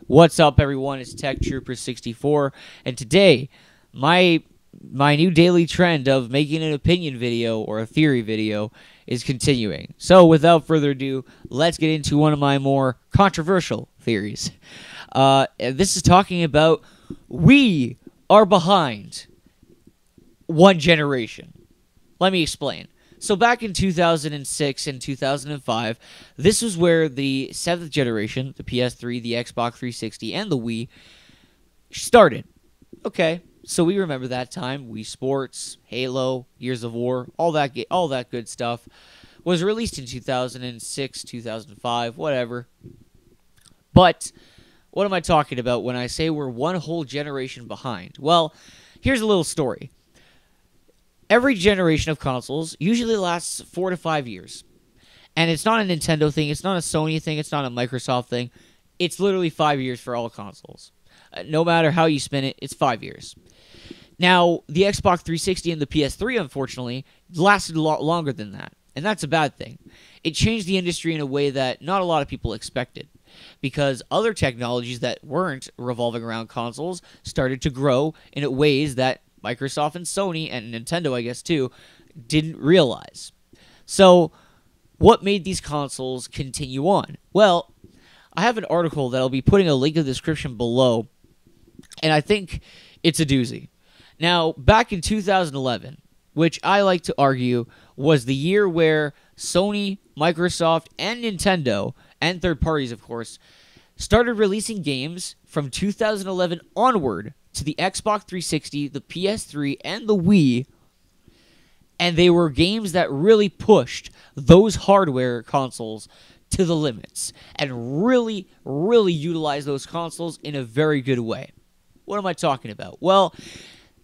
What's up, everyone? It's Tech Trooper 64, and today, my new daily trend of making an opinion video or a theory video is continuing. So, without further ado, let's get into one of my more controversial theories. This is talking about we are behind one generation. Let me explain. So back in 2006 and 2005, this was where the 7th generation, the PS3, the Xbox 360, and the Wii started. Okay, so we remember that time. Wii Sports, Halo, Gears of War, all that good stuff was released in 2006, 2005, whatever. But what am I talking about when I say we're one whole generation behind? Well, here's a little story. Every generation of consoles usually lasts 4 to 5 years. And it's not a Nintendo thing, it's not a Sony thing, it's not a Microsoft thing. It's literally 5 years for all consoles. No matter how you spin it, it's 5 years. Now, the Xbox 360 and the PS3, unfortunately, lasted a lot longer than that. And that's a bad thing. It changed the industry in a way that not a lot of people expected. Because other technologies that weren't revolving around consoles started to grow in ways that Microsoft and Sony, and Nintendo, I guess, too, didn't realize. So, what made these consoles continue on? Well, I have an article that I'll be putting a link in the description below, and I think it's a doozy. Now, back in 2011, which I like to argue was the year where Sony, Microsoft, and Nintendo, and third parties, of course, started releasing games from 2011 onward to the Xbox 360, the PS3, and the Wii, and they were games that really pushed those hardware consoles to the limits and really, really utilized those consoles in a very good way. What am I talking about? Well,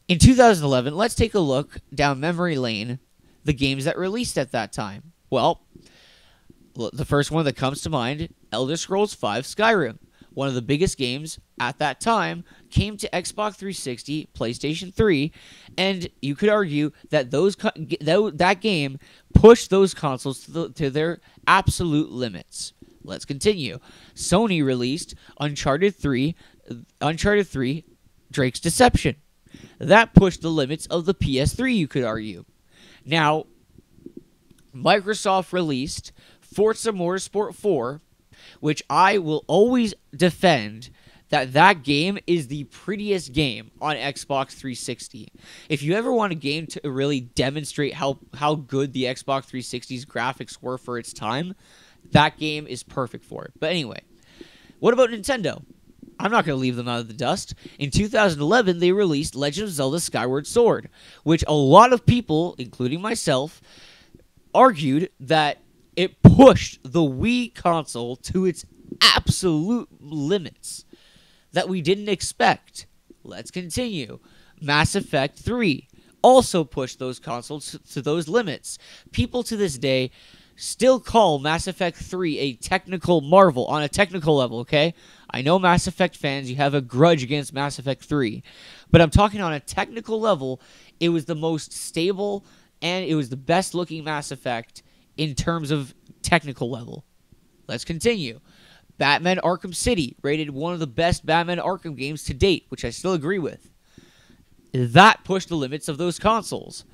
in 2011, let's take a look down memory lane, the games that released at that time. Well, the first one that comes to mind, Elder Scrolls V Skyrim. One of the biggest games at that time came to Xbox 360, PlayStation 3, and you could argue that that game pushed those consoles to their absolute limits. Let's continue. Sony released Uncharted 3, Drake's Deception. That pushed the limits of the PS3, you could argue. Now, Microsoft released Forza Motorsport 4, which I will always defend that game is the prettiest game on Xbox 360. If you ever want a game to really demonstrate how good the Xbox 360's graphics were for its time, that game is perfect for it. But anyway, what about Nintendo? I'm not going to leave them out of the dust. In 2011, they released Legend of Zelda Skyward Sword, which a lot of people, including myself, argued that it pushed the Wii console to its absolute limits that we didn't expect. Let's continue. Mass Effect 3 also pushed those consoles to those limits. People to this day still call Mass Effect 3 a technical marvel on a technical level, okay? I know Mass Effect fans, you have a grudge against Mass Effect 3, but I'm talking on a technical level. It was the most stable and it was the best looking Mass Effect in terms of technical level. Let's continue. Batman Arkham City, rated one of the best Batman Arkham games to date, which I still agree with. That pushed the limits of those consoles.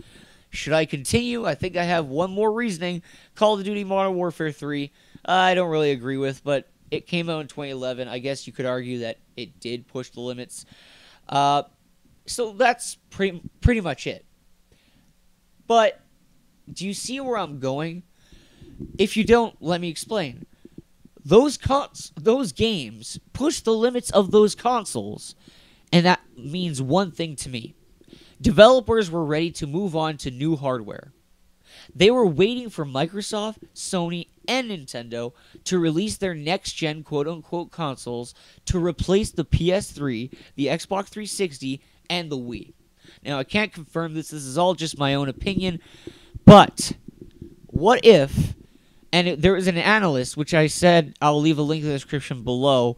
Should I continue? I think I have one more reasoning. Call of Duty Modern Warfare 3, I don't really agree with, but it came out in 2011. I guess you could argue that it did push the limits. So that's pretty much it. But do you see where I'm going? If you don't, let me explain. Those games push the limits of those consoles, and that means one thing to me. Developers were ready to move on to new hardware. They were waiting for Microsoft, Sony, and Nintendo to release their next-gen quote-unquote consoles to replace the PS3, the Xbox 360, and the Wii. Now, I can't confirm this. This is all just my own opinion, but what if... And there is an analyst, which I said, I'll leave a link in the description below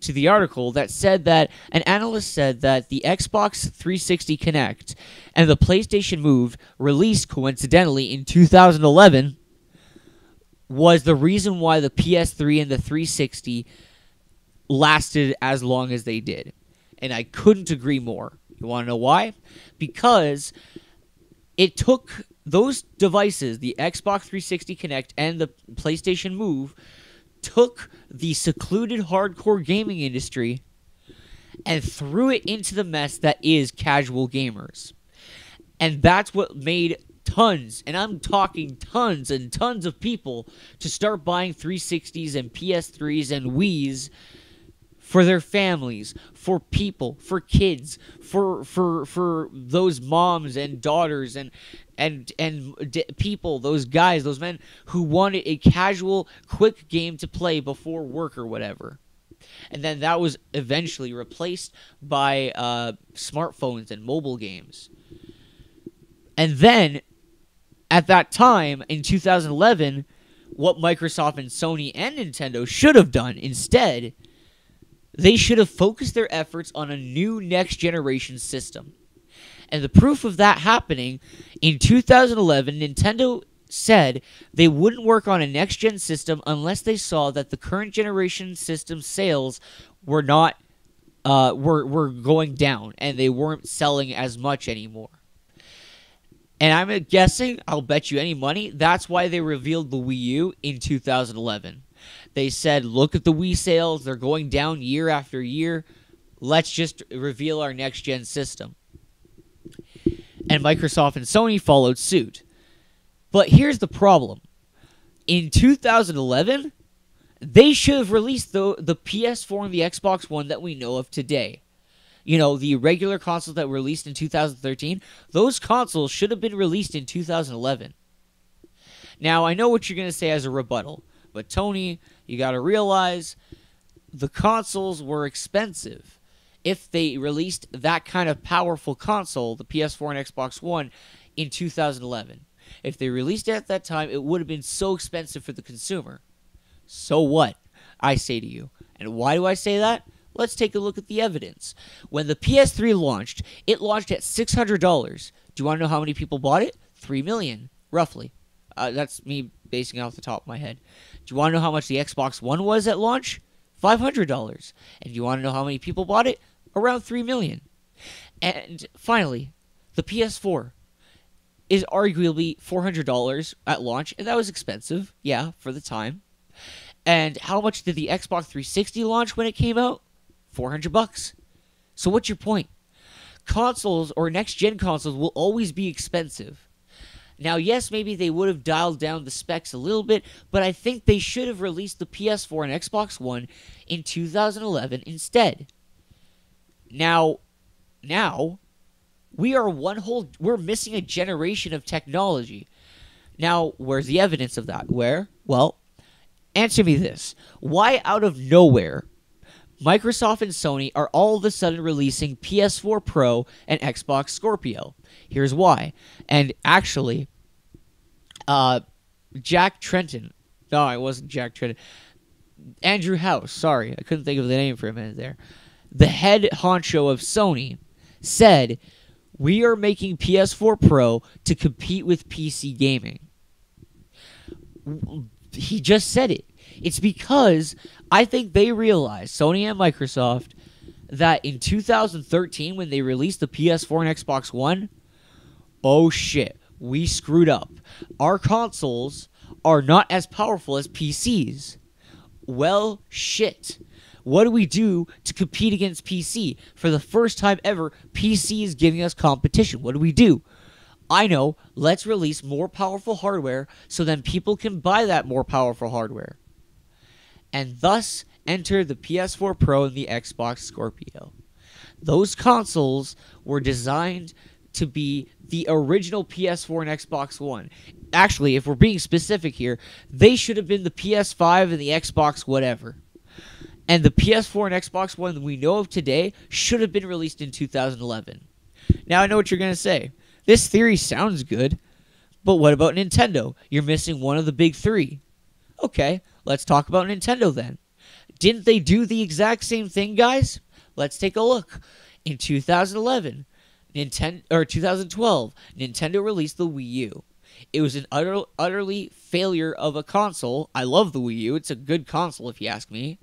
to the article, that said that an analyst said that the Xbox 360 Kinect and the PlayStation Move, released coincidentally in 2011, was the reason why the PS3 and the 360 lasted as long as they did. And I couldn't agree more. You want to know why? Because it took those devices, the Xbox 360 Kinect and the PlayStation Move, took the secluded hardcore gaming industry and threw it into the mess that is casual gamers. And that's what made tons, and I'm talking tons and tons of people, to start buying 360s and PS3s and Wiis for their families, for people, for kids, for those moms and daughters and people, those guys, those men who wanted a casual, quick game to play before work or whatever. And then that was eventually replaced by smartphones and mobile games. And then, at that time, in 2011, what Microsoft and Sony and Nintendo should have done instead, they should have focused their efforts on a new next-generation system. And the proof of that happening, in 2011, Nintendo said they wouldn't work on a next-gen system unless they saw that the current generation system sales were not were going down and they weren't selling as much anymore. And I'm guessing, I'll bet you any money, that's why they revealed the Wii U in 2011. They said, look at the Wii sales, they're going down year after year. Let's just reveal our next-gen system. And Microsoft and Sony followed suit. But here's the problem. In 2011, they should have released the PS4 and the Xbox One that we know of today. You know, the regular consoles that were released in 2013, those consoles should have been released in 2011. Now, I know what you're going to say as a rebuttal, but Tony, you got to realize the consoles were expensive. If they released that kind of powerful console, the PS4 and Xbox One, in 2011, if they released it at that time, it would have been so expensive for the consumer. So what? I say to you. And why do I say that? Let's take a look at the evidence. When the PS3 launched, it launched at $600. Do you want to know how many people bought it? 3 million, roughly. That's me basing it off the top of my head. Do you want to know how much the Xbox One was at launch? $500. And do you want to know how many people bought it? Around 3 million. And finally, the PS4 is arguably $400 at launch, and that was expensive, yeah, for the time. And how much did the Xbox 360 launch when it came out? $400. So what's your point? Consoles or next-gen consoles will always be expensive. Now, yes, maybe they would have dialed down the specs a little bit, but I think they should have released the PS4 and Xbox One in 2011 instead. Now, we're missing a generation of technology. Now, where's the evidence of that? Where? Well, answer me this. Why out of nowhere Microsoft and Sony are all of a sudden releasing PS4 Pro and Xbox Scorpio? Here's why. And actually, Jack Tretton. No, it wasn't Jack Tretton. Andrew House. Sorry, I couldn't think of the name for a minute there. The head honcho of Sony said, we are making PS4 Pro to compete with PC gaming. He just said it. It's because I think they realized, Sony and Microsoft, that in 2013 when they released the PS4 and Xbox One, oh shit, we screwed up. Our consoles are not as powerful as PCs. Well, shit. What do we do to compete against PC? For the first time ever, PC is giving us competition. What do? I know, let's release more powerful hardware so then people can buy that more powerful hardware. And thus enter the PS4 Pro and the Xbox Scorpio. Those consoles were designed to be the original PS4 and Xbox One. Actually, if we're being specific here, they should have been the PS5 and the Xbox whatever. And the PS4 and Xbox One that we know of today should have been released in 2011. Now I know what you're going to say. This theory sounds good, but what about Nintendo? You're missing one of the big three. Okay, let's talk about Nintendo then. Didn't they do the exact same thing, guys? Let's take a look. In 2012, Nintendo released the Wii U. It was an utterly failure of a console. I love the Wii U. It's a good console if you ask me.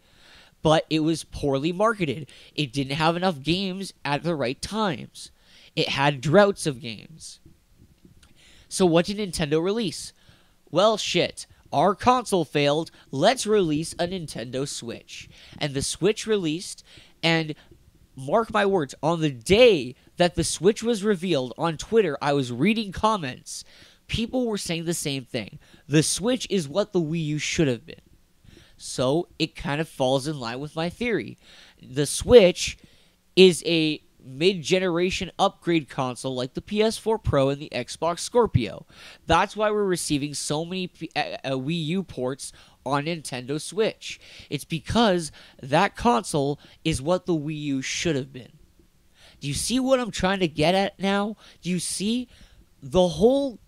but it was poorly marketed. It didn't have enough games at the right times. It had droughts of games. So what did Nintendo release? Well, shit. Our console failed. Let's release a Nintendo Switch. And the Switch released, and mark my words, on the day that the Switch was revealed on Twitter, I was reading comments. People were saying the same thing. The Switch is what the Wii U should have been. So it kind of falls in line with my theory. The Switch is a mid-generation upgrade console like the PS4 Pro and the Xbox Scorpio. That's why we're receiving so many Wii U ports on Nintendo Switch. It's because that console is what the Wii U should have been. Do you see what I'm trying to get at now? Do you see the whole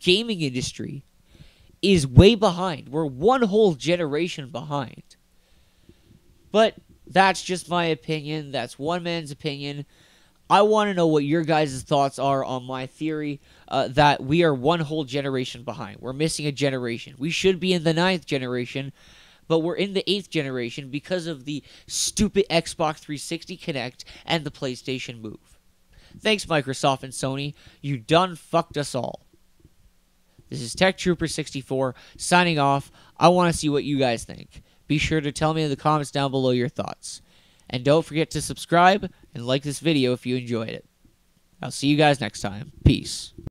gaming industry is way behind? We're one whole generation behind. But that's just my opinion. That's one man's opinion. I want to know what your guys' thoughts are on my theory that we are one whole generation behind. We're missing a generation. We should be in the 9th generation, but we're in the 8th generation because of the stupid Xbox 360 Connect and the PlayStation Move. Thanks, Microsoft and Sony. You done fucked us all. This is Tech Trooper 64 signing off. I want to see what you guys think. Be sure to tell me in the comments down below your thoughts. And don't forget to subscribe and like this video if you enjoyed it. I'll see you guys next time. Peace.